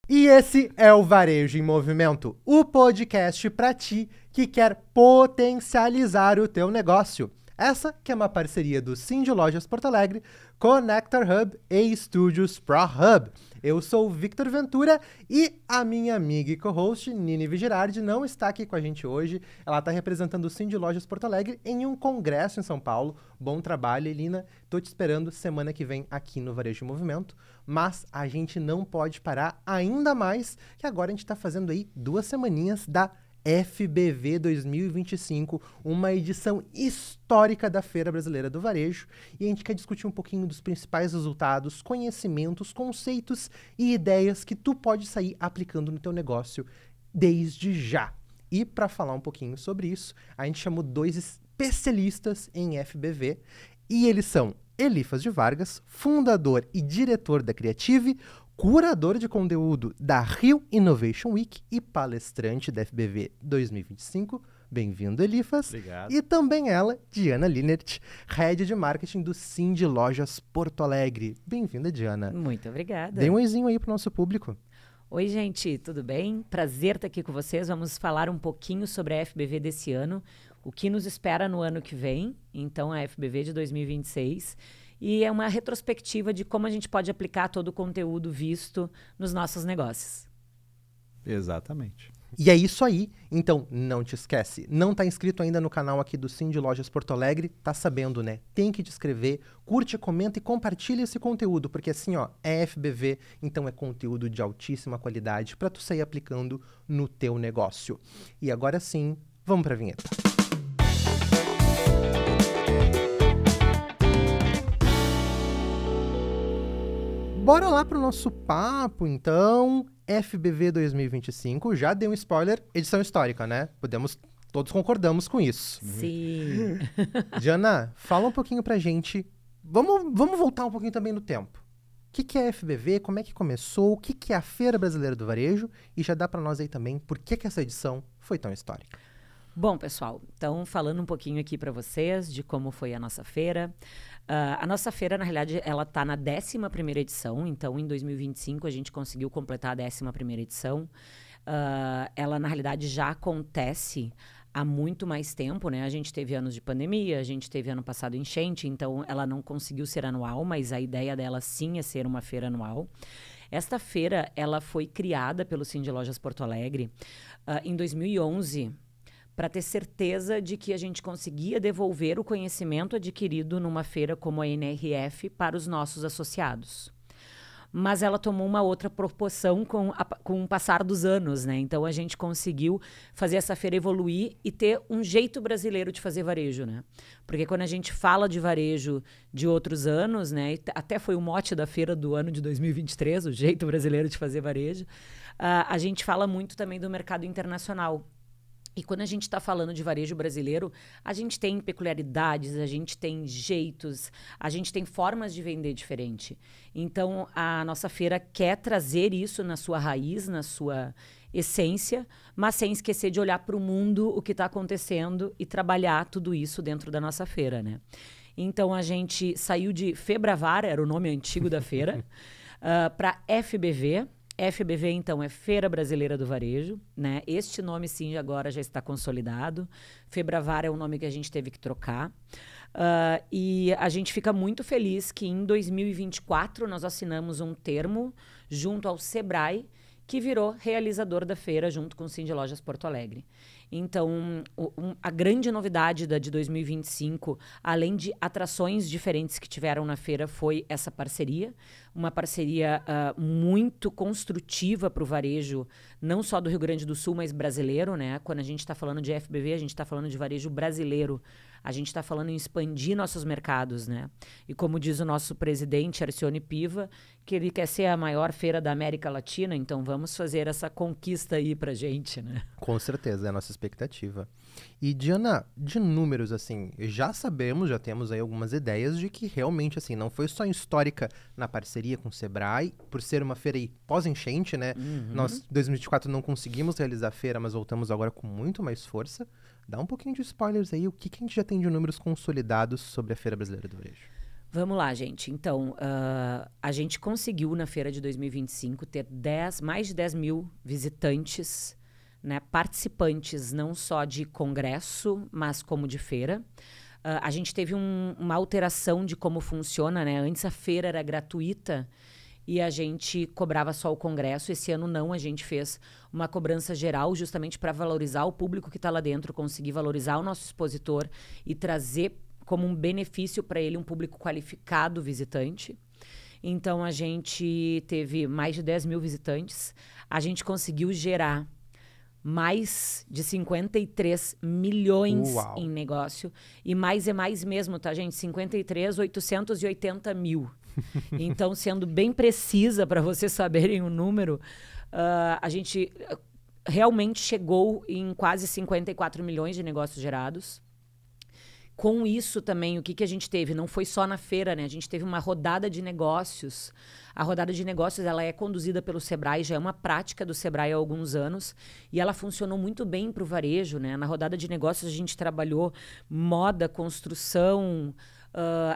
E esse é o Varejo em Movimento, o podcast para ti que quer potencializar o teu negócio. Essa que é uma parceria do Cindy Lojas Porto Alegre, Connector Hub e Estúdios Pro Hub. Eu sou o Victor Ventura e a minha amiga e co-host, Nini Girardi, não está aqui com a gente hoje. Ela está representando o Cindy Lojas Porto Alegre em um congresso em São Paulo. Bom trabalho, Elina. Tô te esperando semana que vem aqui no Varejo em Movimento. Mas a gente não pode parar ainda mais, que agora a gente está fazendo aí 2 semaninhas da FBV 2025, uma edição histórica da Feira Brasileira do Varejo, e a gente quer discutir um pouquinho dos principais resultados, conhecimentos, conceitos e ideias que tu pode sair aplicando no teu negócio desde já. E para falar um pouquinho sobre isso, a gente chamou 2 especialistas em FBV, e eles são Elifas de Vargas, fundador e diretor da Creative, curador de conteúdo da Rio Innovation Week e palestrante da FBV 2025. Bem-vindo, Elifas. Obrigado. E também ela, Diana Linert, head de marketing do Cindy Lojas Porto Alegre. Bem-vinda, Diana. Muito obrigada. Dê um oizinho aí pro nosso público. Oi, gente, tudo bem? Prazer estar aqui com vocês. Vamos falar um pouquinho sobre a FBV desse ano, o que nos espera no ano que vem, então a FBV de 2026. E é uma retrospectiva de como a gente pode aplicar todo o conteúdo visto nos nossos negócios. Exatamente. E é isso aí. Então, não te esquece. Não tá inscrito ainda no canal aqui do Cindy Lojas Porto Alegre? Tá sabendo, né? Tem que te inscrever, curte, comenta e compartilha esse conteúdo, porque assim, ó, é FBV, então é conteúdo de altíssima qualidade para tu sair aplicando no teu negócio. E agora sim, vamos pra vinheta. Bora lá pro nosso papo, então. FBV 2025, já deu um spoiler, edição histórica, né? Todos concordamos com isso. Sim. Diana, fala um pouquinho pra gente. Vamos voltar um pouquinho também no tempo. O que é a FBV? Como é que começou? O que é a Feira Brasileira do Varejo? E já dá pra nós aí também por que essa edição foi tão histórica. Bom, pessoal, então falando um pouquinho aqui para vocês de como foi a nossa feira. A nossa feira, na realidade, ela está na 11ª edição, então em 2025 a gente conseguiu completar a 11ª edição. Ela, na realidade, já acontece há muito mais tempo, né? A gente teve anos de pandemia, a gente teve ano passado enchente, então ela não conseguiu ser anual, mas a ideia dela sim é ser uma feira anual. Esta feira, ela foi criada pelo Cindy Lojas Porto Alegre em 2011, para ter certeza de que a gente conseguia devolver o conhecimento adquirido numa feira como a NRF para os nossos associados. Mas ela tomou uma outra proporção com o passar dos anos, né? Então a gente conseguiu fazer essa feira evoluir e ter um jeito brasileiro de fazer varejo, né? Porque quando a gente fala de varejo de outros anos, né? Até foi o mote da feira do ano de 2023, o jeito brasileiro de fazer varejo. A gente fala muito também do mercado internacional. E quando a gente está falando de varejo brasileiro, a gente tem peculiaridades, a gente tem jeitos, a gente tem formas de vender diferente. Então, a nossa feira quer trazer isso na sua raiz, na sua essência, mas sem esquecer de olhar para o mundo, o que está acontecendo e trabalhar tudo isso dentro da nossa feira, né? Então, a gente saiu de Febravar, era o nome antigo da feira, para FBV. FBV, então, é Feira Brasileira do Varejo, né? Este nome, sim, agora já está consolidado. Febravar é o nome que a gente teve que trocar. E a gente fica muito feliz que em 2024 nós assinamos um termo junto ao Sebrae, que virou realizador da feira junto com o Cindy Lojas Porto Alegre. Então, a grande novidade de 2025, além de atrações diferentes que tiveram na feira, foi essa parceria. Uma parceria muito construtiva para o varejo, não só do Rio Grande do Sul, mas brasileiro, né? Quando a gente está falando de FBV, a gente está falando de varejo brasileiro. A gente está falando em expandir nossos mercados, né? E como diz o nosso presidente, Arcione Piva, que ele quer ser a maior feira da América Latina, então vamos fazer essa conquista aí pra gente, né? Com certeza, é a nossa expectativa. E, Diana, de números, assim, já sabemos, já temos aí algumas ideias de que realmente, assim, não foi só histórica na parceria com o Sebrae, por ser uma feira aí pós-enchente, né? Nós, em 2024, não conseguimos realizar a feira, mas voltamos agora com muito mais força. Dá um pouquinho de spoilers aí, o que a gente já tem de números consolidados sobre a Feira Brasileira do Varejo? Vamos lá, gente. Então, a gente conseguiu na feira de 2025 ter mais de 10 mil visitantes, né, participantes não só de congresso, mas como de feira. A gente teve uma alteração de como funciona, né? Antes a feira era gratuita e a gente cobrava só o congresso. Esse ano não, a gente fez uma cobrança geral justamente para valorizar o público que está lá dentro, conseguir valorizar o nosso expositor e trazer como um benefício para ele um público qualificado visitante. Então, a gente teve mais de 10 mil visitantes. A gente conseguiu gerar mais de 53 milhões em negócio. E mais é mais mesmo, tá, gente? 53,880 mil. Então, sendo bem precisa para vocês saberem o número, a gente realmente chegou em quase 54 milhões de negócios gerados. Com isso também, o que a gente teve? Não foi só na feira, né? A gente teve uma rodada de negócios. A rodada de negócios, ela é conduzida pelo Sebrae, já é uma prática do Sebrae há alguns anos, e ela funcionou muito bem para o varejo, né? Na rodada de negócios, a gente trabalhou moda, construção,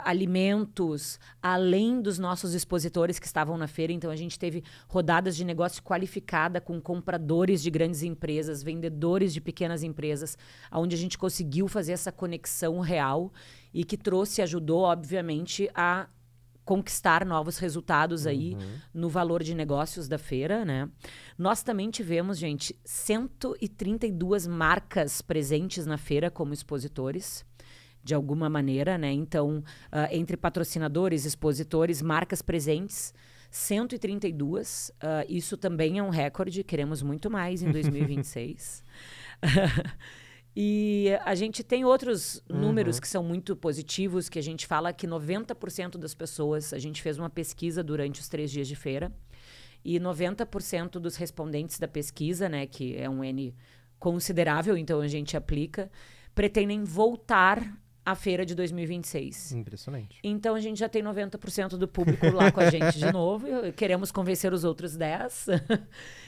alimentos, além dos nossos expositores que estavam na feira. Então, a gente teve rodadas de negócio qualificada com compradores de grandes empresas, vendedores de pequenas empresas, onde a gente conseguiu fazer essa conexão real e que ajudou, obviamente, a conquistar novos resultados aí no valor de negócios da feira, né? Nós também tivemos, gente, 132 marcas presentes na feira como expositores, de alguma maneira, né? Então, entre patrocinadores, expositores, marcas presentes, 132. Isso também é um recorde, queremos muito mais em 2026. E a gente tem outros números que são muito positivos, que a gente fala que 90% das pessoas, a gente fez uma pesquisa durante os 3 dias de feira, e 90% dos respondentes da pesquisa, né, que é um N considerável, então a gente aplica, pretendem voltar à feira de 2026. Impressionante. Então, a gente já tem 90% do público lá com a gente de novo. Queremos convencer os outros 10%.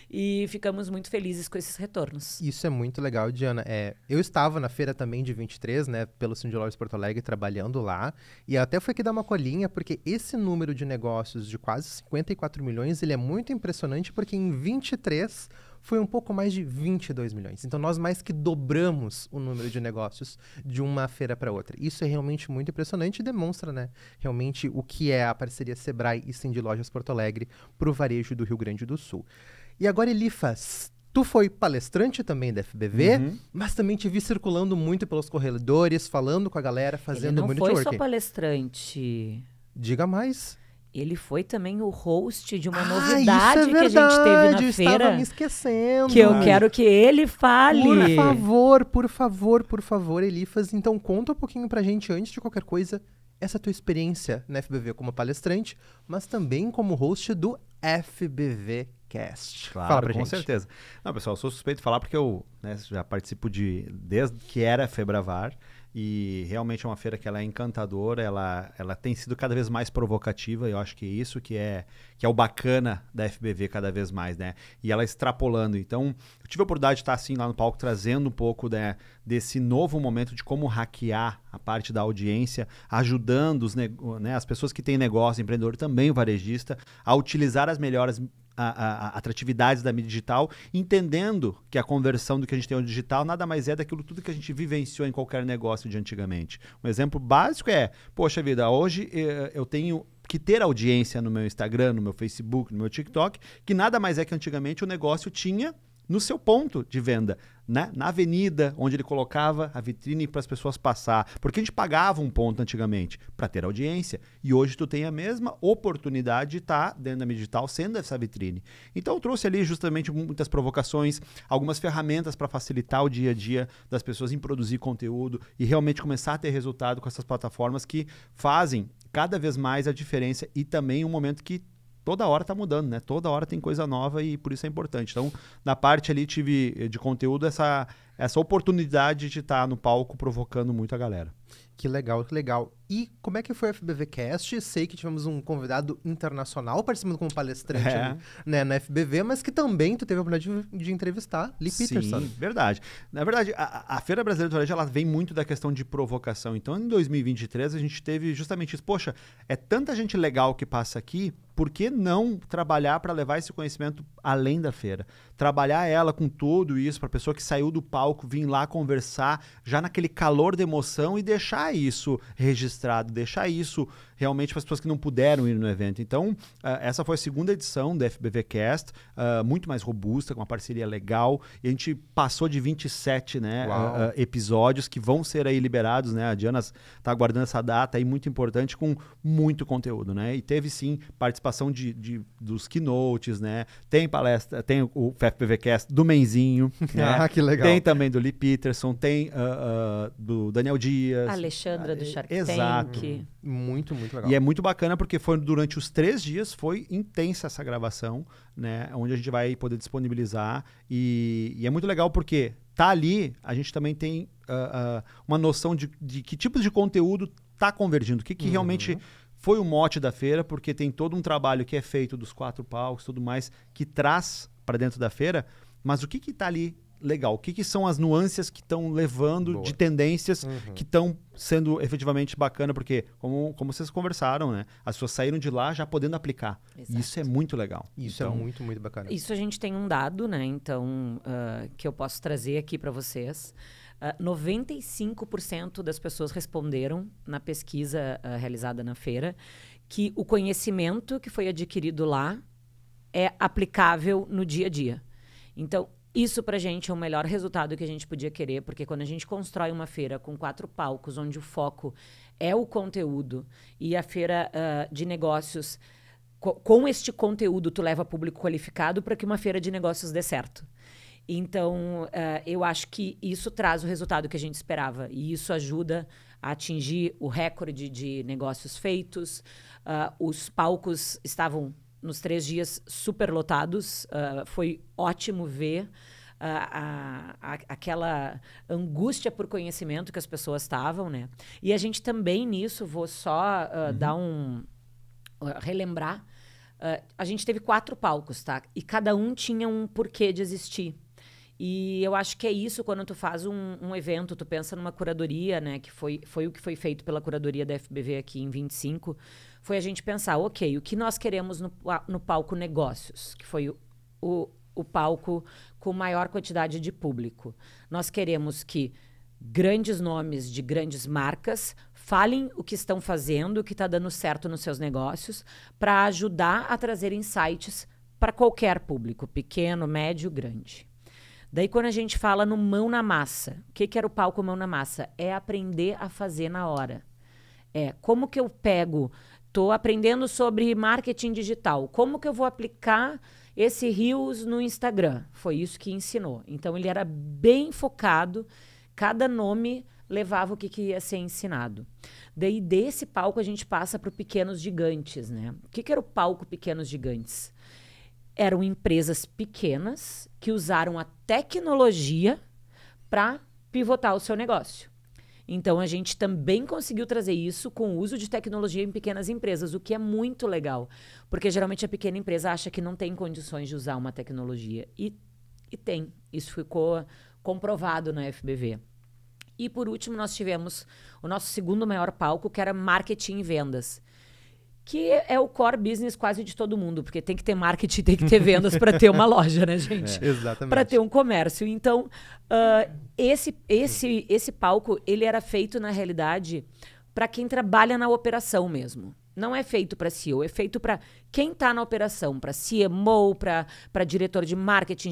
E ficamos muito felizes com esses retornos. Isso é muito legal, Diana. Eu estava na feira também de 23, né, pelo Cindy Lojas Porto Alegre, trabalhando lá. E até foi que dar uma colinha, porque esse número de negócios de quase 54 milhões, ele é muito impressionante, porque em 23 foi um pouco mais de 22 milhões. Então, nós mais que dobramos o número de negócios de uma feira para outra. Isso é realmente muito impressionante e demonstra, né, realmente o que é a parceria Sebrae e Cindy Lojas Porto Alegre para o varejo do Rio Grande do Sul. E agora, Elifas, tu foi palestrante também da FBV, mas também te vi circulando muito pelos corredores, falando com a galera, fazendo muito networking. Ele não foi só palestrante. Diga mais. Ele foi também o host de uma novidade que a gente teve na feira. Estava me esquecendo. Que eu quero que ele fale. Por favor, Elifas. Então, conta um pouquinho pra gente, antes de qualquer coisa, essa tua experiência na FBV como palestrante, mas também como host do FBV Cast. Claro, fala pra com gente. Certeza. Não, pessoal, eu sou suspeito de falar porque eu, né, já participo desde que era Febravar. E realmente é uma feira que ela é encantadora, ela tem sido cada vez mais provocativa, e eu acho que é isso que é o bacana da FBV cada vez mais, né? E ela extrapolando. Então, eu tive a oportunidade de estar assim lá no palco, trazendo um pouco, né, desse novo momento de como hackear a parte da audiência, ajudando as pessoas que têm negócio, empreendedor, também o varejista, a utilizar as melhores atratividades da mídia digital, entendendo que a conversão do que a gente tem no digital nada mais é daquilo tudo que a gente vivenciou em qualquer negócio de antigamente. Um exemplo básico é, poxa vida, hoje eu tenho que ter audiência no meu Instagram, no meu Facebook, no meu TikTok, que nada mais é que antigamente o negócio tinha no seu ponto de venda, né? Na avenida, onde ele colocava a vitrine para as pessoas passar. Porque a gente pagava um ponto antigamente para ter audiência. E hoje tu tem a mesma oportunidade de estar dentro da mídia digital sendo essa vitrine. Então eu trouxe ali justamente muitas provocações, algumas ferramentas para facilitar o dia a dia das pessoas em produzir conteúdo e realmente começar a ter resultado com essas plataformas que fazem cada vez mais a diferença, e também um momento que toda hora tá mudando, né? Toda hora tem coisa nova e por isso é importante. Então, na parte ali tive de conteúdo essa oportunidade de estar no palco provocando muito a galera. Que legal, que legal. E como é que foi o FBVcast? Sei que tivemos um convidado internacional participando como palestrante ali, né, na FBV, mas que também tu teve a oportunidade de entrevistar, Lee Peterson. Sim, verdade. Na verdade, a Feira Brasileira de Varejo, ela vem muito da questão de provocação. Então, em 2023, a gente teve justamente isso. Poxa, é tanta gente legal que passa aqui, por que não trabalhar para levar esse conhecimento além da feira? Trabalhar ela com tudo isso, para a pessoa que saiu do palco vir lá conversar, já naquele calor de emoção e deixar isso registrado, deixar isso realmente para as pessoas que não puderam ir no evento. Então, essa foi a segunda edição da FBVcast, muito mais robusta, com uma parceria legal, e a gente passou de 27 episódios que vão ser aí liberados, né? A Diana está aguardando essa data aí muito importante, com muito conteúdo, né? E teve sim participação dos keynotes, né? Tem palestra, tem o FBVcast do Menzinho, né? Que legal. Tem também do Lee Peterson, tem do Daniel Dias. Alexandra do Shark Exato. Tank. Muito, muito legal. E é muito bacana porque foi durante os 3 dias, foi intensa essa gravação, né? Onde a gente vai poder disponibilizar. E é muito legal porque tá ali, a gente também tem uma noção de que tipos de conteúdo tá convergindo, o que realmente foi o mote da feira, porque tem todo um trabalho que é feito dos 4 palcos e tudo mais, que traz para dentro da feira, mas o que está ali legal? O que são as nuances que estão levando de tendências que estão sendo efetivamente bacana, porque, como vocês conversaram, né? As pessoas saíram de lá já podendo aplicar. Exato. Isso é muito legal. Isso então, é muito, muito bacana. Isso a gente tem um dado, né? Então, que eu posso trazer aqui para vocês. 95% das pessoas responderam na pesquisa realizada na feira que o conhecimento que foi adquirido lá é aplicável no dia a dia. Então, isso pra gente é o melhor resultado que a gente podia querer, porque quando a gente constrói uma feira com 4 palcos, onde o foco é o conteúdo, e a feira de negócios, com este conteúdo, tu leva público qualificado para que uma feira de negócios dê certo. Então, eu acho que isso traz o resultado que a gente esperava. E isso ajuda a atingir o recorde de negócios feitos. Os palcos estavam, nos 3 dias, super lotados. Foi ótimo ver aquela angústia por conhecimento que as pessoas estavam, né? E a gente também, nisso, vou só dar relembrar. A gente teve 4 palcos, tá? E cada um tinha um porquê de existir. E eu acho que é isso, quando tu faz um evento, tu pensa numa curadoria, né? Que foi o que foi feito pela curadoria da FBV aqui em 25. Foi a gente pensar, ok, o que nós queremos no palco negócios? Que foi o palco com maior quantidade de público. Nós queremos que grandes nomes de grandes marcas falem o que estão fazendo, o que está dando certo nos seus negócios, para ajudar a trazer insights para qualquer público, pequeno, médio, grande. Daí, quando a gente fala no mão na massa, o que era o palco mão na massa? É aprender a fazer na hora. Como que eu estou aprendendo sobre marketing digital, como que eu vou aplicar esse Reels no Instagram? Foi isso que ensinou. Então, ele era bem focado, cada nome levava o que ia ser ensinado. Daí, desse palco, a gente passa para o Pequenos Gigantes, né? O que era o palco Pequenos Gigantes? Eram empresas pequenas que usaram a tecnologia para pivotar o seu negócio. Então, a gente também conseguiu trazer isso com o uso de tecnologia em pequenas empresas, o que é muito legal. Porque, geralmente, a pequena empresa acha que não tem condições de usar uma tecnologia. E tem. Isso ficou comprovado na FBV. E, por último, nós tivemos o nosso segundo maior palco, que era marketing e vendas. Que é o core business quase de todo mundo, porque tem que ter marketing, tem que ter vendas para ter uma loja, né, gente? Exatamente. Para ter um comércio. Então, esse palco, ele era feito, na realidade, para quem trabalha na operação mesmo. Não é feito para CEO, é feito para quem está na operação, para CMO, para diretor de marketing,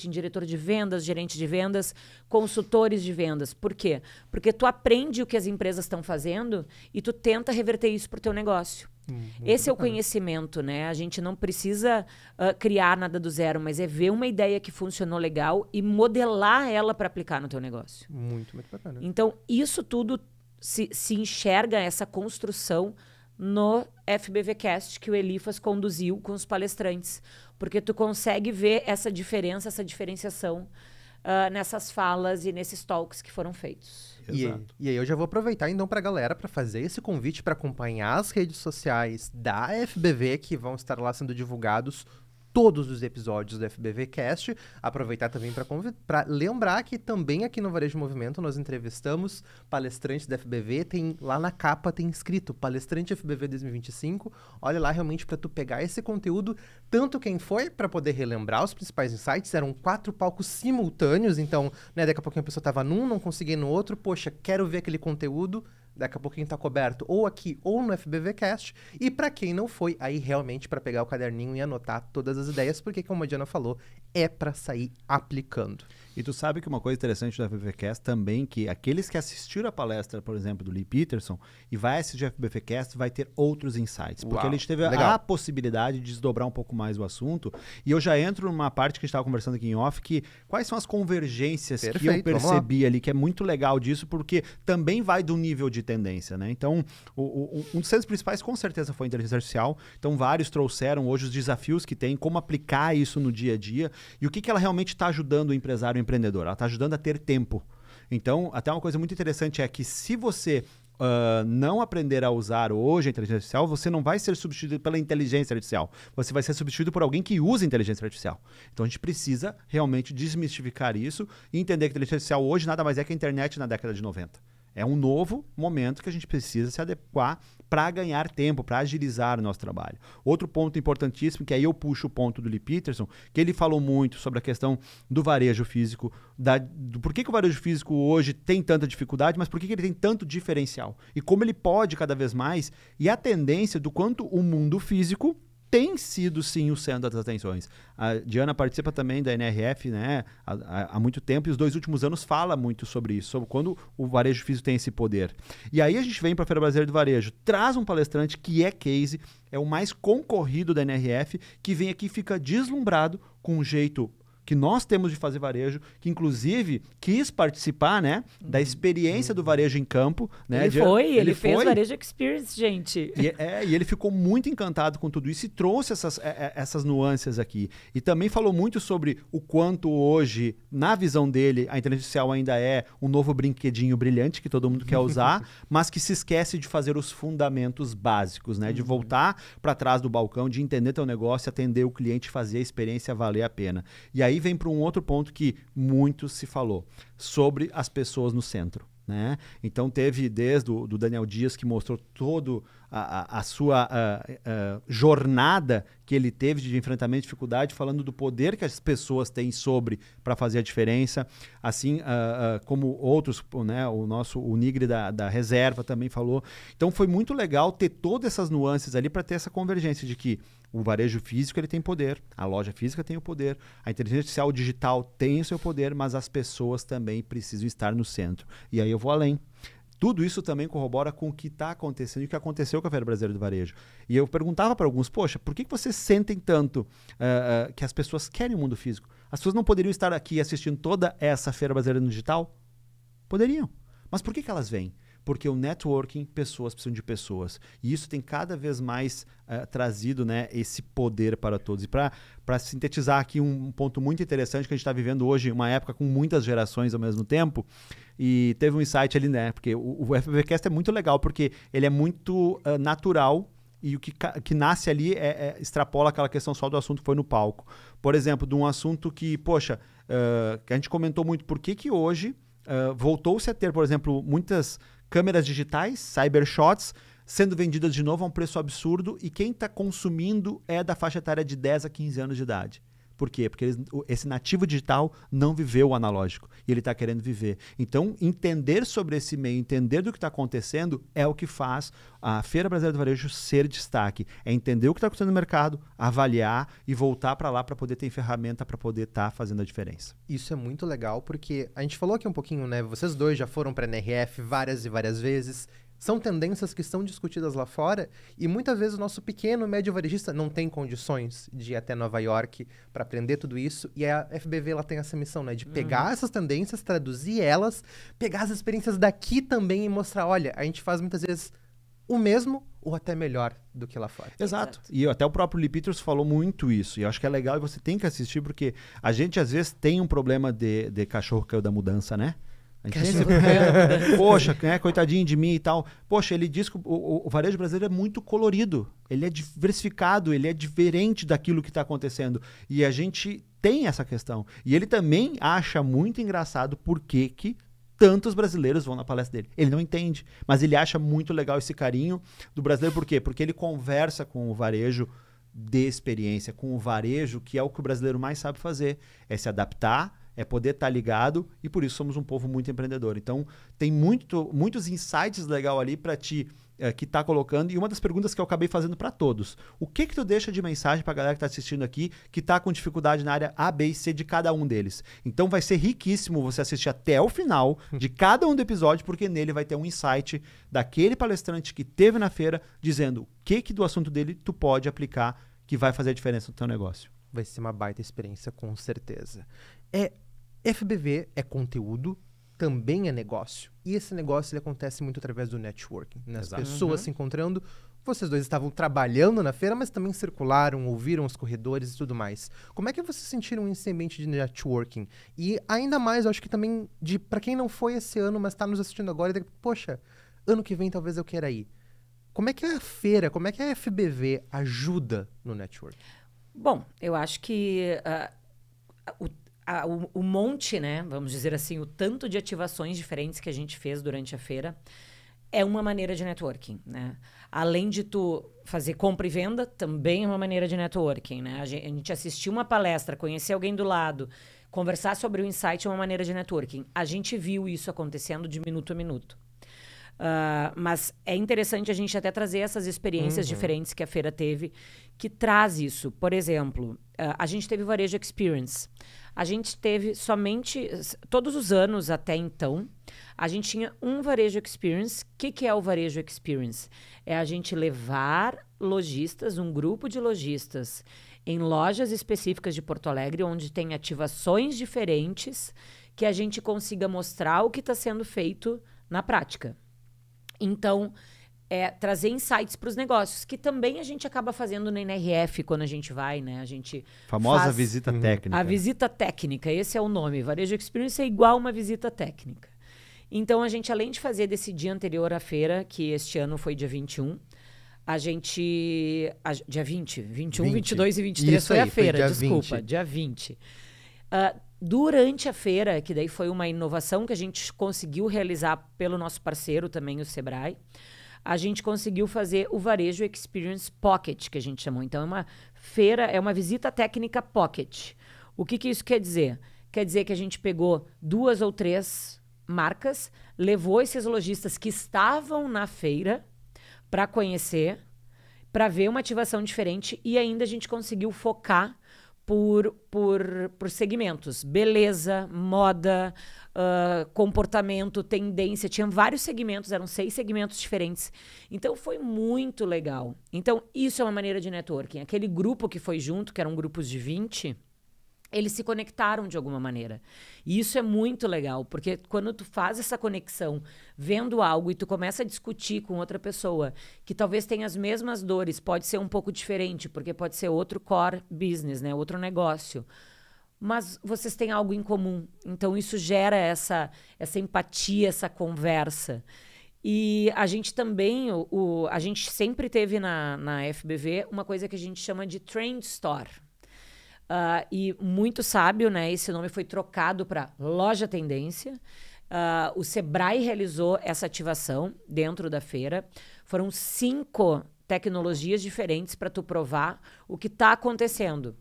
diretor de vendas, gerente de vendas, consultores de vendas. Por quê? Porque tu aprende o que as empresas estão fazendo e tu tenta reverter isso para o teu negócio. Esse é o conhecimento, né? A gente não precisa criar nada do zero, mas é ver uma ideia que funcionou legal e modelar ela para aplicar no teu negócio. Muito, muito bacana. Então, isso tudo se enxerga, essa construção, no FBVcast que o Elifas conduziu com os palestrantes, porque tu consegue ver essa diferença, essa diferenciação nessas falas e nesses talks que foram feitos. E aí eu já vou aproveitar então para a galera para fazer esse convite para acompanhar as redes sociais da FBV, que vão estar lá sendo divulgados todos os episódios do FBV Cast. Aproveitar também para lembrar que também aqui no Varejo Movimento nós entrevistamos palestrantes da FBV, tem lá na capa tem escrito Palestrante FBV 2025. Olha lá realmente para tu pegar esse conteúdo, tanto quem foi, para poder relembrar os principais insights. Eram 4 palcos simultâneos, então, né, daqui a pouquinho a pessoa tava num, não conseguia ir no outro, poxa, quero ver aquele conteúdo. Daqui a pouquinho tá coberto ou aqui ou no FBVcast. E para quem não foi, aí realmente para pegar o caderninho e anotar todas as ideias, porque como a Diana falou, é para sair aplicando. E tu sabe que uma coisa interessante do FBVcast também, que aqueles que assistiram a palestra, por exemplo, do Lee Peterson, e vai assistir o FBVcast, vai ter outros insights. Porque a gente teve a possibilidade de desdobrar um pouco mais o assunto. E eu já entro numa parte que a gente estava conversando aqui em off, que quais são as convergências que eu percebi ali, que é muito legal disso, porque também vai do nível de tendência, né? Então, um dos centros principais com certeza foi a inteligência artificial. Então, vários trouxeram hoje os desafios que tem, como aplicar isso no dia a dia e o que ela realmente está ajudando o empresário e o empreendedor. Ela está ajudando a ter tempo. Então, até uma coisa muito interessante é que se você não aprender a usar hoje a inteligência artificial, você não vai ser substituído pela inteligência artificial. Você vai ser substituído por alguém que usa inteligência artificial. Então, a gente precisa realmente desmistificar isso e entender que a inteligência artificial hoje nada mais é que a internet na década de 90. É um novo momento que a gente precisa se adequar para ganhar tempo, para agilizar o nosso trabalho. Outro ponto importantíssimo, que aí eu puxo o ponto do Lee Peterson, que ele falou muito sobre a questão do varejo físico, do por que o varejo físico hoje tem tanta dificuldade, mas por que ele tem tanto diferencial. E como ele pode cada vez mais, e a tendência do quanto o mundo físico tem sido, sim, o centro das atenções. A Diana participa também da NRF, né, há muito tempo, e os 2 últimos anos fala muito sobre isso, sobre quando o varejo físico tem esse poder. E aí a gente vem para a Feira Brasileira do Varejo, traz um palestrante que é case, é o mais concorrido da NRF, que vem aqui e fica deslumbrado com um jeito que nós temos de fazer varejo, que inclusive quis participar, né, da experiência do varejo em campo. Né? Ele fez Varejo Experience, gente. E ele ficou muito encantado com tudo isso e trouxe essas nuances aqui. E também falou muito sobre o quanto hoje, na visão dele, a inteligência artificial ainda é um novo brinquedinho brilhante que todo mundo quer usar, mas que se esquece de fazer os fundamentos básicos, né, de voltar para trás do balcão, de entender teu negócio, atender o cliente, fazer a experiência valer a pena. E aí vem para um outro ponto que muito se falou, sobre as pessoas no centro. Né? Então teve desde o Daniel Dias, que mostrou toda a sua jornada que ele teve de enfrentamento de dificuldade, falando do poder que as pessoas têm sobre para fazer a diferença, assim como outros, né? O Nigre da reserva também falou. Então foi muito legal ter todas essas nuances ali para ter essa convergência de que o varejo físico ele tem poder, a loja física tem o poder, a inteligência artificial digital tem o seu poder, mas as pessoas também precisam estar no centro. E aí eu vou além. Tudo isso também corrobora com o que está acontecendo e o que aconteceu com a Feira Brasileira do Varejo. E eu perguntava para alguns, poxa, por que vocês sentem tanto que as pessoas querem o mundo físico? As pessoas não poderiam estar aqui assistindo toda essa Feira Brasileira no digital? Poderiam. Mas por que elas vêm? Porque o networking, pessoas precisam de pessoas. E isso tem cada vez mais trazido, né, esse poder para todos. E para sintetizar aqui um ponto muito interessante que a gente está vivendo hoje, uma época com muitas gerações ao mesmo tempo, e teve um insight ali, né? Porque o FBVcast é muito legal, porque ele é muito natural, e o que nasce ali extrapola aquela questão só do assunto que foi no palco. Por exemplo, de um assunto que, poxa, que a gente comentou muito, por que hoje voltou-se a ter, por exemplo, muitas câmeras digitais, cybershots, sendo vendidas de novo a um preço absurdo, e quem está consumindo é da faixa etária de 10 a 15 anos de idade. Por quê? Porque esse nativo digital não viveu o analógico e ele está querendo viver. Então, entender sobre esse meio, entender do que está acontecendo é o que faz a Feira Brasileira do Varejo ser destaque. É entender o que está acontecendo no mercado, avaliar e voltar para lá para poder ter ferramenta para poder estar fazendo a diferença. Isso é muito legal porque a gente falou aqui um pouquinho, né? Vocês dois já foram para a NRF várias e várias vezes. São tendências que estão discutidas lá fora e muitas vezes o nosso pequeno, médio varejista não tem condições de ir até Nova York para aprender tudo isso. E a FBV ela tem essa missão, né? De pegar essas tendências, traduzir elas, pegar as experiências daqui também e mostrar, olha, a gente faz muitas vezes o mesmo ou até melhor do que lá fora. Exato. E até o próprio Lee Peters falou muito isso. E eu acho que é legal e você tem que assistir, porque a gente às vezes tem um problema de cachorro que caiu da mudança, né? A gente poxa, coitadinho de mim e tal. Poxa, ele diz que o varejo brasileiro é muito colorido. Ele é diversificado, ele é diferente daquilo que está acontecendo. E a gente tem essa questão. E ele também acha muito engraçado por que tantos brasileiros vão na palestra dele. Ele não entende, mas ele acha muito legal esse carinho do brasileiro. Por quê? Porque ele conversa com o varejo de experiência, com o varejo, que é o que o brasileiro mais sabe fazer. É se adaptar, é poder estar ligado, e por isso somos um povo muito empreendedor. Então, tem muitos insights legal ali para ti que tá colocando. E uma das perguntas que eu acabei fazendo para todos: o que tu deixa de mensagem para a galera que tá assistindo aqui, que tá com dificuldade na área A, B e C de cada um deles? Então vai ser riquíssimo você assistir até o final de cada um do episódio, porque nele vai ter um insight daquele palestrante que teve na feira, dizendo o que do assunto dele tu pode aplicar que vai fazer a diferença no teu negócio. Vai ser uma baita experiência, com certeza. FBV é conteúdo, também é negócio. E esse negócio ele acontece muito através do networking, né? As pessoas se encontrando. Vocês dois estavam trabalhando na feira, mas também circularam, ouviram os corredores e tudo mais. Como é que vocês sentiram esse ambiente de networking? E ainda mais, eu acho que também, para quem não foi esse ano, mas está nos assistindo agora, poxa, ano que vem talvez eu queira ir. Como é que a feira, como é que a FBV ajuda no networking? Bom, eu acho que o monte, né, vamos dizer assim, o tanto de ativações diferentes que a gente fez durante a feira é uma maneira de networking, né? Além de tu fazer compra e venda, também é uma maneira de networking, né? A gente assistir uma palestra, conhecer alguém do lado, conversar sobre o insight é uma maneira de networking. A gente viu isso acontecendo de minuto a minuto. Mas é interessante a gente até trazer essas experiências diferentes que a feira teve, que traz isso. Por exemplo, a gente teve o Varejo Experience. A gente teve somente, todos os anos até então, a gente tinha um Varejo Experience. O que é o Varejo Experience? É a gente levar lojistas, um grupo de lojistas, em lojas específicas de Porto Alegre, onde tem ativações diferentes, que a gente consiga mostrar o que está sendo feito na prática. Então, trazer insights para os negócios, que também a gente acaba fazendo na NRF quando a gente vai, né? A gente famosa visita técnica. A visita técnica, esse é o nome. Varejo Experience é igual uma visita técnica. Então, a gente, além de fazer desse dia anterior à feira, que este ano foi dia 21, a gente... dia 20, 21, 22 e 23 Isso foi aí, a feira, dia desculpa, 20. dia 20. Durante a feira, que daí foi uma inovação que a gente conseguiu realizar pelo nosso parceiro também, o Sebrae, a gente conseguiu fazer o Varejo Experience Pocket, que a gente chamou. Então, é uma feira, é uma visita técnica pocket. O que isso quer dizer? Quer dizer que a gente pegou 2 ou 3 marcas, levou esses lojistas que estavam na feira para conhecer, para ver uma ativação diferente, e ainda a gente conseguiu focar por segmentos. Beleza, moda, comportamento, tendência. Tinha vários segmentos, eram 6 segmentos diferentes. Então, foi muito legal. Então, isso é uma maneira de networking. Aquele grupo que foi junto, que eram grupos de 20... eles se conectaram de alguma maneira. E isso é muito legal, porque quando tu faz essa conexão, vendo algo e tu começa a discutir com outra pessoa que talvez tenha as mesmas dores, pode ser um pouco diferente, porque pode ser outro core business, né? Outro negócio. Mas vocês têm algo em comum. Então, isso gera essa empatia, essa conversa. E a gente também, a gente sempre teve na FBV uma coisa que a gente chama de Trend Store. E muito sábio, né? Esse nome foi trocado para Loja Tendência. O Sebrae realizou essa ativação dentro da feira. Foram 5 tecnologias diferentes para tu provar o que está acontecendo.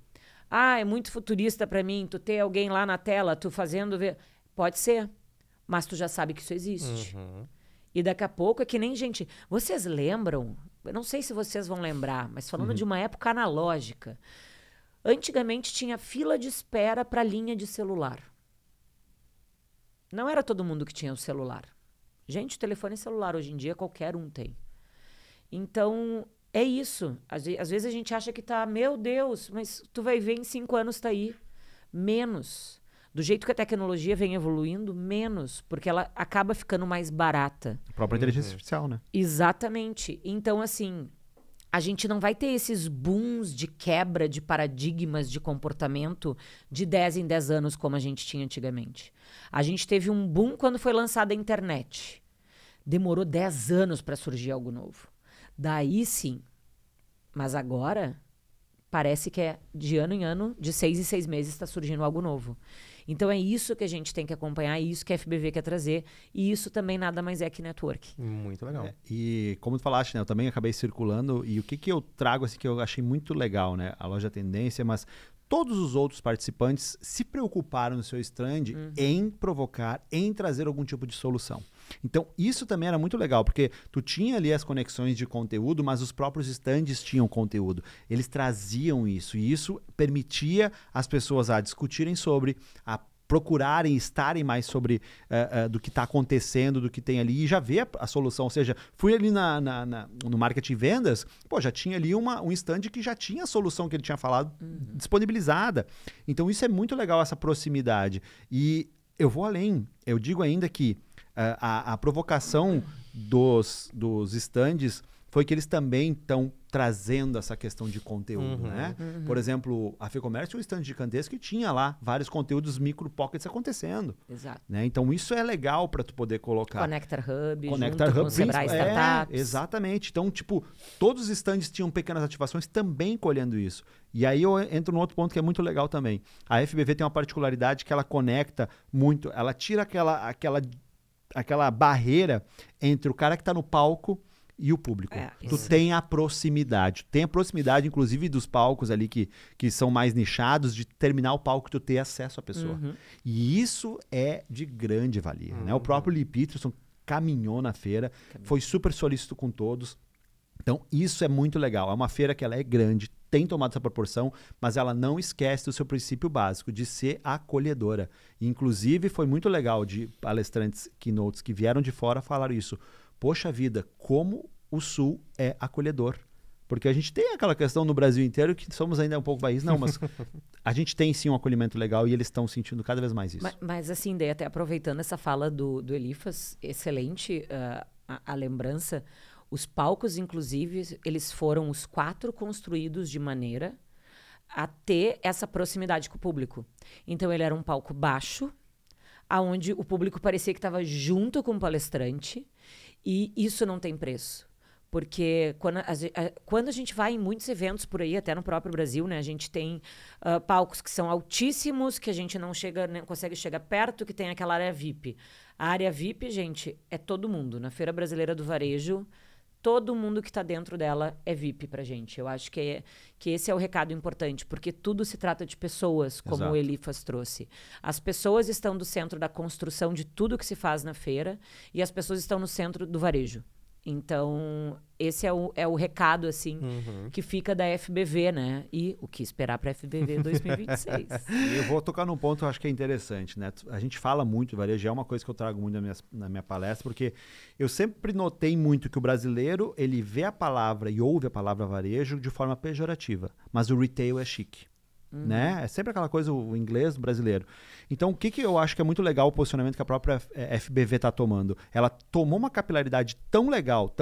É muito futurista para mim tu ter alguém lá na tela, tu fazendo ver. Pode ser, mas tu já sabe que isso existe. E daqui a pouco é que nem gente... Vocês lembram? Eu não sei se vocês vão lembrar, mas falando de uma época analógica... Antigamente tinha fila de espera para linha de celular. Não era todo mundo que tinha o celular. Gente, o telefone celular hoje em dia qualquer um tem. Então, é isso. Às vezes a gente acha que tá, meu Deus, mas tu vai ver em 5 anos tá aí. Menos. Do jeito que a tecnologia vem evoluindo, menos, porque ela acaba ficando mais barata. A própria inteligência artificial, né? Exatamente. Então, assim, a gente não vai ter esses booms de quebra de paradigmas de comportamento de 10 em 10 anos como a gente tinha antigamente. A gente teve um boom quando foi lançada a internet. Demorou 10 anos para surgir algo novo. Daí sim. Mas agora, parece que é de ano em ano, de 6 em 6 meses está surgindo algo novo. Então é isso que a gente tem que acompanhar, é isso que a FBV quer trazer, e isso também nada mais é que network. Muito legal. E como tu falaste, né, eu também acabei circulando, e o que eu trago, assim, que eu achei muito legal, né, a loja Tendência, mas todos os outros participantes se preocuparam no seu stand em provocar, em trazer algum tipo de solução. Então, isso também era muito legal, porque tu tinha ali as conexões de conteúdo, mas os próprios stands tinham conteúdo. Eles traziam isso, e isso permitia as pessoas a discutirem sobre, a procurarem, estarem mais sobre do que está acontecendo, do que tem ali, e já ver a solução. Ou seja, fui ali no marketing e vendas, pô, já tinha ali um stand que já tinha a solução que ele tinha falado disponibilizada. Então, isso é muito legal, essa proximidade. E eu vou além, eu digo ainda que a provocação dos stands foi que eles também estão trazendo essa questão de conteúdo, né? Por exemplo, a FEComércio tinha um stand gigantesco que tinha lá vários conteúdos micro pockets acontecendo. Exato. Né? Então, isso é legal para tu poder colocar. Connector Hub, Connector junto Hub, com o Sebrae Startups. Exatamente. Então, tipo, todos os stands tinham pequenas ativações também colhendo isso. E aí eu entro num outro ponto que é muito legal também. A FBV tem uma particularidade que ela conecta muito, ela tira aquela barreira entre o cara que está no palco e o público. Tu tem a proximidade. Tem a proximidade, inclusive, dos palcos ali que são mais nichados, de terminar o palco e tu ter acesso à pessoa. E isso é de grande valia. Né? O próprio Lee Peterson caminhou na feira, foi super solícito com todos. Então, isso é muito legal. É uma feira que ela é grande, tem tomado essa proporção, mas ela não esquece do seu princípio básico, de ser acolhedora. E, inclusive, foi muito legal de palestrantes, keynotes que vieram de fora falar isso. Poxa vida, como o Sul é acolhedor. Porque a gente tem aquela questão no Brasil inteiro que somos ainda um pouco país, não, mas a gente tem sim um acolhimento legal e eles estão sentindo cada vez mais isso. Mas assim, daí até aproveitando essa fala do Elifas, excelente a lembrança. Os palcos, inclusive, eles foram os 4 construídos de maneira a ter essa proximidade com o público. Então, ele era um palco baixo, aonde o público parecia que estava junto com o palestrante, e isso não tem preço. Porque quando a gente vai em muitos eventos por aí, até no próprio Brasil, né, a gente tem palcos que são altíssimos, que a gente não consegue chegar perto, que tem aquela área VIP. A área VIP, gente, é todo mundo. Na Feira Brasileira do Varejo, todo mundo que está dentro dela é VIP pra gente. Eu acho que esse é o recado importante, porque tudo se trata de pessoas, como o Elifas trouxe. As pessoas estão no centro da construção de tudo que se faz na feira e as pessoas estão no centro do varejo. Então, esse é o recado, assim, que fica da FBV, né? E o que esperar para a FBV 2026. Eu vou tocar num ponto que eu acho que é interessante, né? A gente fala muito de varejo, é uma coisa que eu trago muito na minha palestra, porque eu sempre notei muito que o brasileiro, ele vê a palavra e ouve a palavra varejo de forma pejorativa, mas o retail é chique. Né? É sempre aquela coisa, o inglês do brasileiro. Então, o que eu acho que é muito legal o posicionamento que a própria FBV está tomando? Ela tomou uma capilaridade tão legal,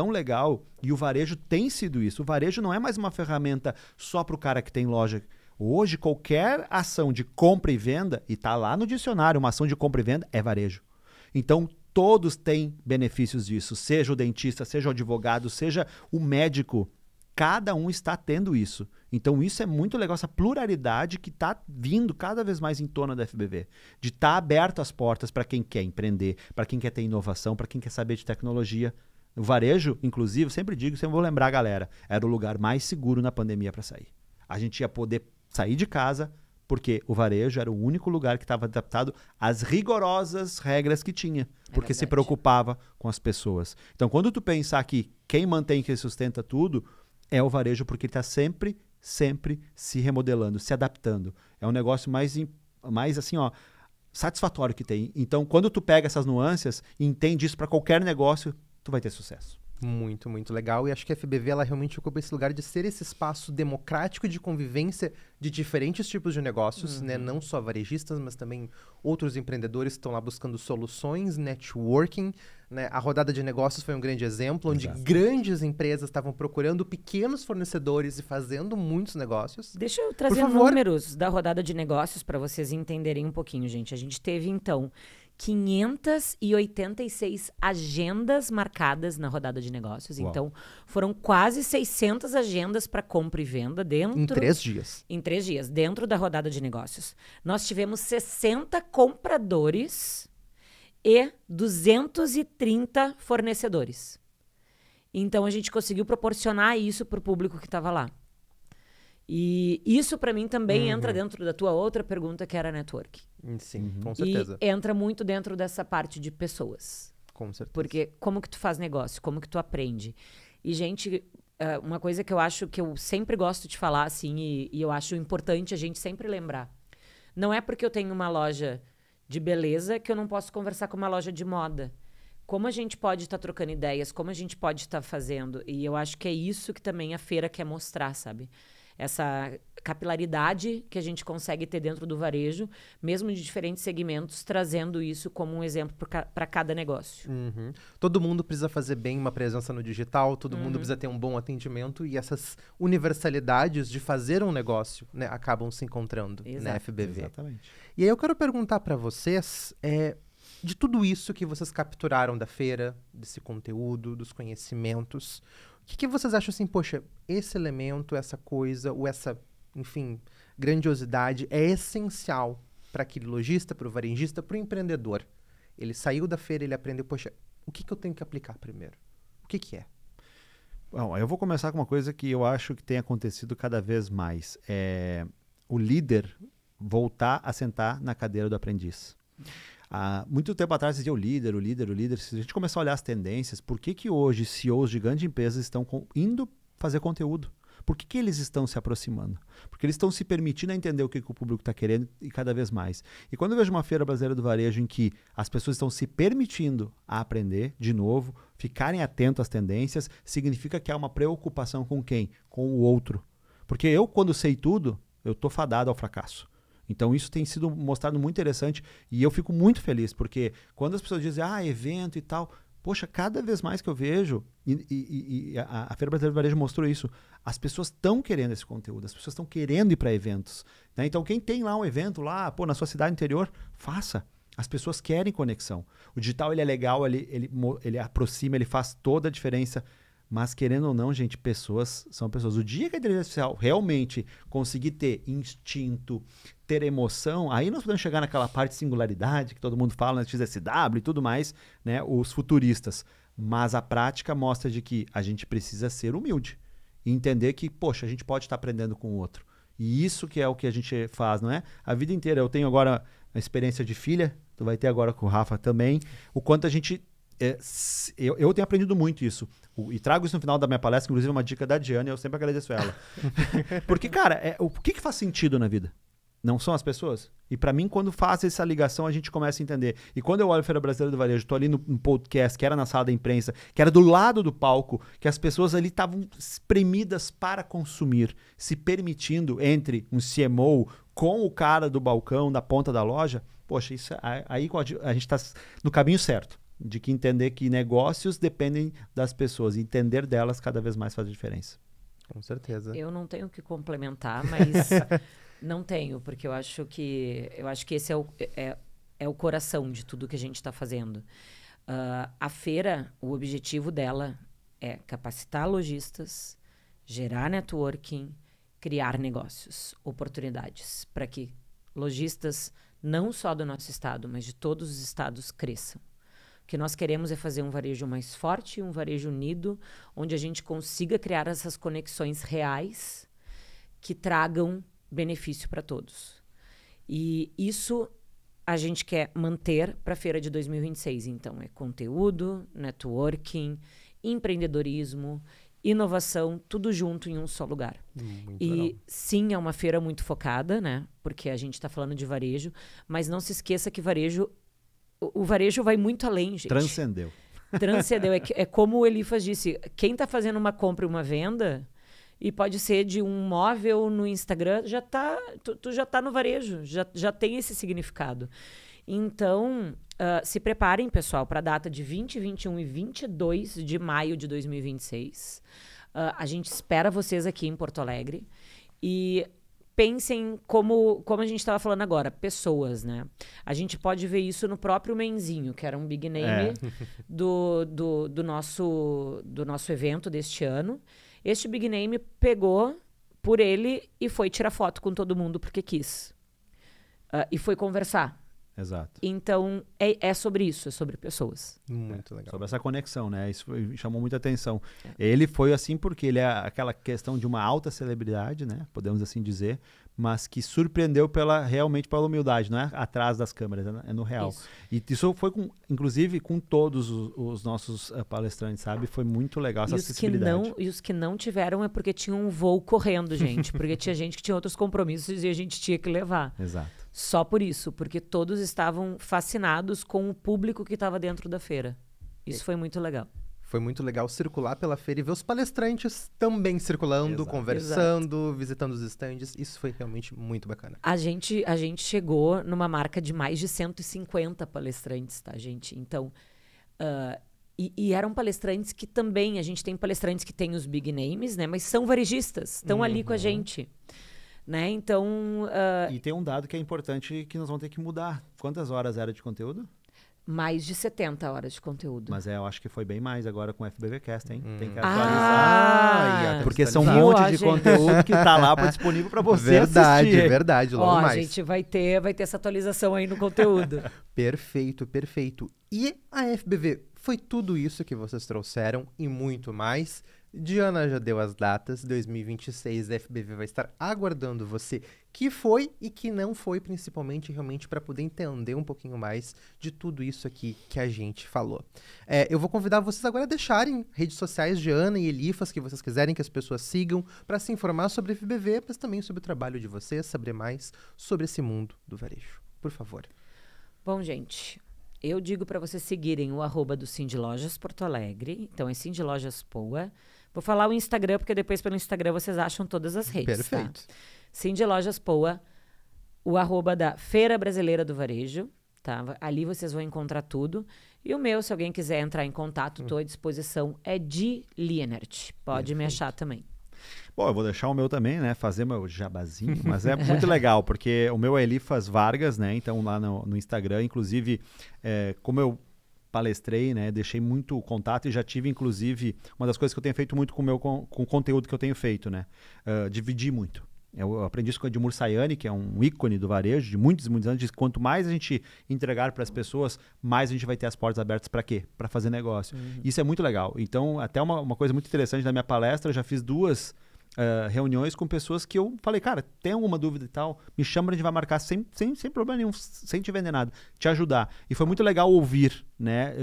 e o varejo tem sido isso. O varejo não é mais uma ferramenta só para o cara que tem loja. Hoje, qualquer ação de compra e venda, e está lá no dicionário, uma ação de compra e venda, é varejo. Então, todos têm benefícios disso. Seja o dentista, seja o advogado, seja o médico. Cada um está tendo isso. Então, isso é muito legal, essa pluralidade que está vindo cada vez mais em torno da FBV. De estar aberto as portas para quem quer empreender, para quem quer ter inovação, para quem quer saber de tecnologia. O varejo, inclusive, eu sempre digo, sempre vou lembrar, galera, era o lugar mais seguro na pandemia para sair. A gente ia poder sair de casa, porque o varejo era o único lugar que estava adaptado às rigorosas regras que tinha, porque se preocupava com as pessoas. Então, quando tu pensar que quem mantém, quem sustenta tudo, é o varejo, porque ele está sempre se remodelando, se adaptando. É um negócio mais assim, ó, satisfatório que tem. Então, quando tu pega essas nuances e entende isso para qualquer negócio, tu vai ter sucesso. Muito, muito legal. E acho que a FBV, ela realmente ocupa esse lugar de ser esse espaço democrático de convivência de diferentes tipos de negócios, né? Não só varejistas, mas também outros empreendedores que estão lá buscando soluções, networking, né? A rodada de negócios foi um grande exemplo, onde grandes empresas estavam procurando pequenos fornecedores e fazendo muitos negócios. Deixa eu trazer números da rodada de negócios para vocês entenderem um pouquinho, gente. A gente teve, então, 586 agendas marcadas na rodada de negócios. Uau. Então, foram quase 600 agendas para compra e venda dentro... Em 3 dias. Em 3 dias, dentro da rodada de negócios. Nós tivemos 60 compradores e 230 fornecedores. Então, a gente conseguiu proporcionar isso para o público que estava lá. E isso, para mim, também entra dentro da tua outra pergunta, que era network. Sim, com certeza. E entra muito dentro dessa parte de pessoas. Com certeza. Porque como que tu faz negócio? Como que tu aprende? E, gente, uma coisa que eu acho que eu sempre gosto de falar, assim, e eu acho importante a gente sempre lembrar. Não é porque eu tenho uma loja de beleza que eu não posso conversar com uma loja de moda. Como a gente pode estar trocando ideias, como a gente pode estar fazendo. E eu acho que é isso que também a feira quer mostrar, sabe? Essa capilaridade que a gente consegue ter dentro do varejo, mesmo de diferentes segmentos, trazendo isso como um exemplo para cada negócio. Todo mundo precisa fazer bem uma presença no digital, todo mundo precisa ter um bom atendimento, e essas universalidades de fazer um negócio, né, acabam se encontrando na FBV. Exatamente. E aí eu quero perguntar para vocês, de tudo isso que vocês capturaram da feira, desse conteúdo, dos conhecimentos, o que vocês acham assim, poxa, esse elemento, essa coisa, ou essa, enfim, grandiosidade é essencial para aquele lojista, para o varejista, para o empreendedor? Ele saiu da feira, ele aprendeu, poxa, o que eu tenho que aplicar primeiro? O que é? Bom, eu vou começar com uma coisa que eu acho que tem acontecido cada vez mais. É o líder voltar a sentar na cadeira do aprendiz. Muito tempo atrás dizia o líder. Se a gente começar a olhar as tendências, por que hoje CEOs de grandes empresas estão indo fazer conteúdo? Por que eles estão se aproximando? Porque eles estão se permitindo entender o que o público está querendo e cada vez mais. E quando eu vejo uma feira brasileira do varejo em que as pessoas estão se permitindo a aprender de novo, ficarem atentos às tendências, significa que há uma preocupação com quem? Com o outro. Porque eu, quando sei tudo, eu estou fadado ao fracasso. Então, isso tem sido mostrado muito interessante e eu fico muito feliz, porque quando as pessoas dizem, evento e tal, poxa, cada vez mais que eu vejo, e a Feira Brasileira do Varejo mostrou isso, as pessoas estão querendo esse conteúdo, as pessoas estão querendo ir para eventos. Né? Então, quem tem lá um evento lá, na sua cidade interior, faça. As pessoas querem conexão. O digital, ele é legal, ele aproxima, ele faz toda a diferença. Mas, querendo ou não, gente, pessoas são pessoas. O dia que a inteligência artificial realmente conseguir ter instinto, ter emoção, aí nós podemos chegar naquela parte de singularidade que todo mundo fala, na XSW e tudo mais, né? Os futuristas. Mas a prática mostra de que a gente precisa ser humilde e entender que, poxa, a gente pode estar aprendendo com o outro. E isso que é o que a gente faz, não é? A vida inteira. Eu tenho agora a experiência de filha, tu vai ter agora com o Rafa também, o quanto a gente... Eu tenho aprendido muito isso. E trago isso no final da minha palestra, inclusive uma dica da Diana, e eu sempre agradeço ela. Porque, cara, o que faz sentido na vida? Não são as pessoas? E para mim, quando faz essa ligação, a gente começa a entender. E quando eu olho a Feira Brasileira do Varejo, estou ali no podcast, que era na sala da imprensa, que era do lado do palco, que as pessoas ali estavam espremidas para consumir, se permitindo entre um CMO com o cara do balcão, da ponta da loja. Poxa, isso, aí a gente está no caminho certo. De que entender que negócios dependem das pessoas. Entender delas cada vez mais faz diferença. Com certeza. Eu não tenho o que complementar, mas não tenho, porque eu acho que esse é o coração de tudo que a gente está fazendo. A feira, o objetivo dela é capacitar lojistas, gerar networking, criar negócios, oportunidades, para que lojistas, não só do nosso estado, mas de todos os estados, cresçam. O que nós queremos é fazer um varejo mais forte, um varejo unido, onde a gente consiga criar essas conexões reais que tragam benefício para todos. E isso a gente quer manter para a feira de 2026. Então, é conteúdo, networking, empreendedorismo, inovação, tudo junto em um só lugar. Muito e legal. Sim, é uma feira muito focada, né? Porque a gente está falando de varejo, mas não se esqueça que o varejo vai muito além, gente. Transcendeu. Transcendeu. É como o Elifas disse, quem está fazendo uma compra e uma venda, e pode ser de um móvel no Instagram, tu já tá no varejo, já tem esse significado. Então, se preparem, pessoal, para a data de 20, 21 e 22 de maio de 2026. A gente espera vocês aqui em Porto Alegre. E pensem como a gente estava falando agora, pessoas, né? A gente pode ver isso no próprio Menzinho, que era um big name do nosso evento deste ano. Este big name pegou por ele e foi tirar foto com todo mundo porque quis. E foi conversar. Exato. Então, é sobre isso, é sobre pessoas. Muito legal. Sobre essa conexão, né? Isso chamou muita atenção. Ele foi assim porque ele é aquela questão de uma alta celebridade, né? Podemos assim dizer, mas que surpreendeu realmente pela humildade, não é atrás das câmeras, é no real. Isso. E isso foi, inclusive, com todos os nossos palestrantes, sabe? Foi muito legal essa acessibilidade. E os que não tiveram é porque tinham um voo correndo, gente. Porque tinha gente que tinha outros compromissos e a gente tinha que levar. Exato. Só por isso, porque todos estavam fascinados com o público que estava dentro da feira. Isso foi muito legal. Foi muito legal circular pela feira e ver os palestrantes também circulando, conversando, visitando os stands. Isso foi realmente muito bacana. A gente chegou numa marca de mais de 150 palestrantes, tá, gente? Então, e eram palestrantes que também, a gente tem palestrantes que têm os big names, né? Mas são varejistas, estão ali com a gente. Né? Então... E tem um dado que é importante que nós vamos ter que mudar. Quantas horas era de conteúdo? Mais de 70 horas de conteúdo. Mas eu acho que foi bem mais agora com o FBVcast, hein? Tem que atualizar. Porque são um monte de conteúdo que tá lá disponível para você assistir. Verdade, logo mais. A gente vai ter essa atualização aí no conteúdo. Perfeito, perfeito. E a FBV, foi tudo isso que vocês trouxeram e muito mais. Diana já deu as datas, 2026 a FBV vai estar aguardando você que foi e que não foi, principalmente realmente para poder entender um pouquinho mais de tudo isso aqui que a gente falou. Eu vou convidar vocês agora a deixarem redes sociais de Ana e Elifas que vocês quiserem que as pessoas sigam para se informar sobre a FBV, mas também sobre o trabalho de vocês, saber mais sobre esse mundo do varejo. Por favor. Bom, gente, eu digo para vocês seguirem o @ do Cindy Lojas Porto Alegre, então é Cindy Lojas Poa. Vou falar o Instagram, porque depois pelo Instagram vocês acham todas as redes. Perfeito. Tá? Cindy Lojas Poa, o @ da Feira Brasileira do Varejo, tá? Ali vocês vão encontrar tudo. E o meu, se alguém quiser entrar em contato, estou à disposição, é de Lienert. Pode me achar também. Bom, eu vou deixar o meu também, né? Fazer meu jabazinho, mas é muito legal, porque o meu é Elifas Vargas, né? Então lá no Instagram, inclusive, como eu palestrei, né? Deixei muito contato e já tive, inclusive, uma das coisas que eu tenho feito muito com o conteúdo que eu tenho feito, né? Dividir muito. Eu aprendi isso com o Edmur Sayani, que é um ícone do varejo de muitos e muitos anos. Diz que quanto mais a gente entregar para as pessoas, mais a gente vai ter as portas abertas para quê? Para fazer negócio. Isso é muito legal. Então, até uma coisa muito interessante na minha palestra, eu já fiz 2 reuniões com pessoas que eu falei, cara, tem alguma dúvida e tal, me chama, a gente vai marcar sem problema nenhum, sem te vender nada, te ajudar. E foi muito legal ouvir, né?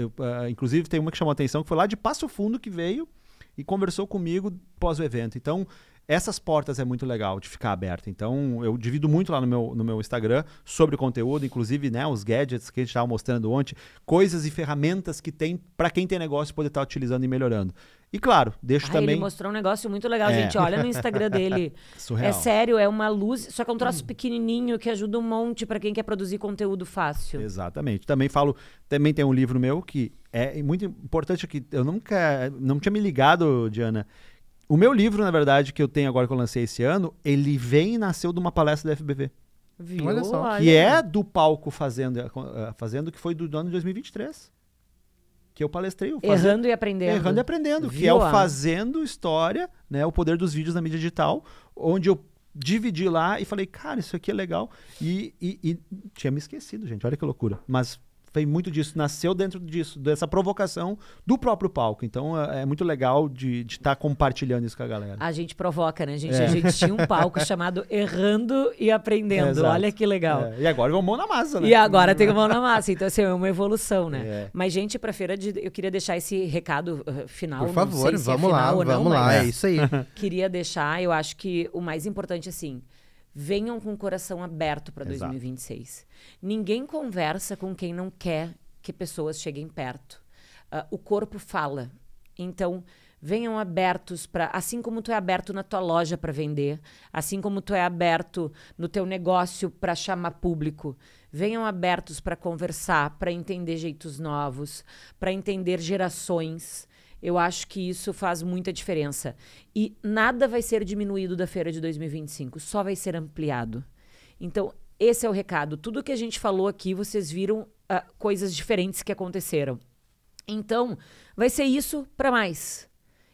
Inclusive, tem uma que chamou a atenção, que foi lá de Passo Fundo que veio e conversou comigo pós o evento. Então, essas portas é muito legal de ficar aberta. Então, eu divido muito lá no meu Instagram sobre o conteúdo, inclusive, né, os gadgets que a gente estava mostrando ontem, coisas e ferramentas que tem para quem tem negócio poder estar utilizando e melhorando. E claro, deixo também... Ele mostrou um negócio muito legal, gente. Olha no Instagram dele. Surreal. É sério, é uma luz, só que é um troço pequenininho que ajuda um monte para quem quer produzir conteúdo fácil. Exatamente. Também tem um livro meu que é muito importante, que eu não tinha me ligado, Diana. O meu livro, na verdade, que eu tenho agora, que eu lancei esse ano, ele nasceu de uma palestra da FBV. Viu? Olha só. Que é do palco fazendo que foi do ano de 2023. Que eu palestrei. Errando e aprendendo. Errando e aprendendo. Viu? Que é o Fazendo História, né? O poder dos vídeos na mídia digital, onde eu dividi lá e falei, cara, isso aqui é legal. E tinha me esquecido, gente. Olha que loucura. Mas foi muito disso, nasceu dentro disso, dessa provocação do próprio palco. Então é muito legal de estar compartilhando isso com a galera. A gente provoca, né, gente? A gente tinha um palco chamado Errando e Aprendendo. Olha que legal. E agora vamos mão na massa, né? E agora tem mão na massa. Então, assim, é uma evolução, né? Mas, gente, pra feira, eu queria deixar esse recado final. Por favor, não sei se vamos lá, vamos lá. É isso aí. Queria deixar, eu acho que o mais importante, assim, venham com o coração aberto para 2026. Ninguém conversa com quem não quer que pessoas cheguem perto. o corpo fala. Então, venham abertos para, assim como tu é aberto na tua loja para vender, assim como tu é aberto no teu negócio para chamar público, venham abertos para conversar, para entender jeitos novos, para entender gerações. Eu acho que isso faz muita diferença. E nada vai ser diminuído da feira de 2025, só vai ser ampliado. Então, esse é o recado. Tudo que a gente falou aqui, vocês viram coisas diferentes que aconteceram. Então, vai ser isso para mais.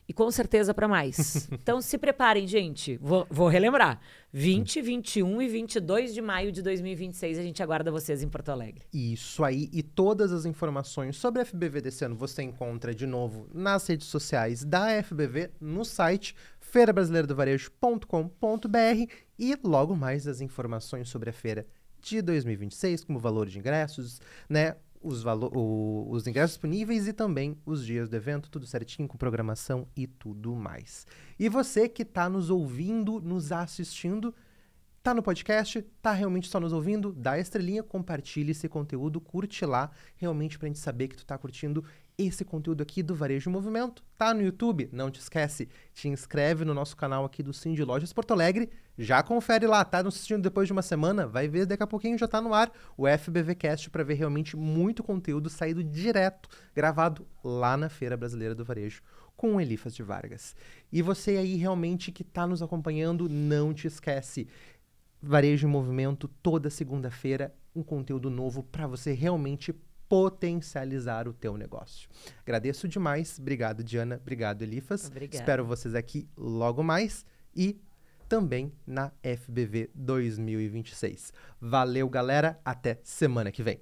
E com certeza para mais. Então se preparem, gente. Vou relembrar. 20, 21 e 22 de maio de 2026 a gente aguarda vocês em Porto Alegre. Isso aí. E todas as informações sobre a FBV desse ano você encontra de novo nas redes sociais da FBV, no site feirabrasileiradovarejo.com.br e logo mais as informações sobre a feira de 2026, como valor de ingressos, né? Os ingressos disponíveis e também os dias do evento, tudo certinho, com programação e tudo mais. E você que está nos ouvindo, nos assistindo, tá no podcast, tá realmente só nos ouvindo, dá a estrelinha, compartilha esse conteúdo, curte lá, realmente pra gente saber que tu tá curtindo esse conteúdo aqui do Varejo em Movimento. Tá no YouTube? Não te esquece, te inscreve no nosso canal aqui do Cindy Lojas Porto Alegre, já confere lá, tá nos assistindo depois de uma semana, vai ver, daqui a pouquinho já tá no ar o FBVcast para ver realmente muito conteúdo saído direto, gravado lá na Feira Brasileira do Varejo, com o Elifas de Vargas. E você aí realmente que tá nos acompanhando, não te esquece, Varejo em Movimento, toda segunda-feira, um conteúdo novo para você realmente potencializar o teu negócio. Agradeço demais. Obrigado, Diana. Obrigado, Elifas. Obrigada. Espero vocês aqui logo mais e também na FBV 2026. Valeu, galera. Até semana que vem.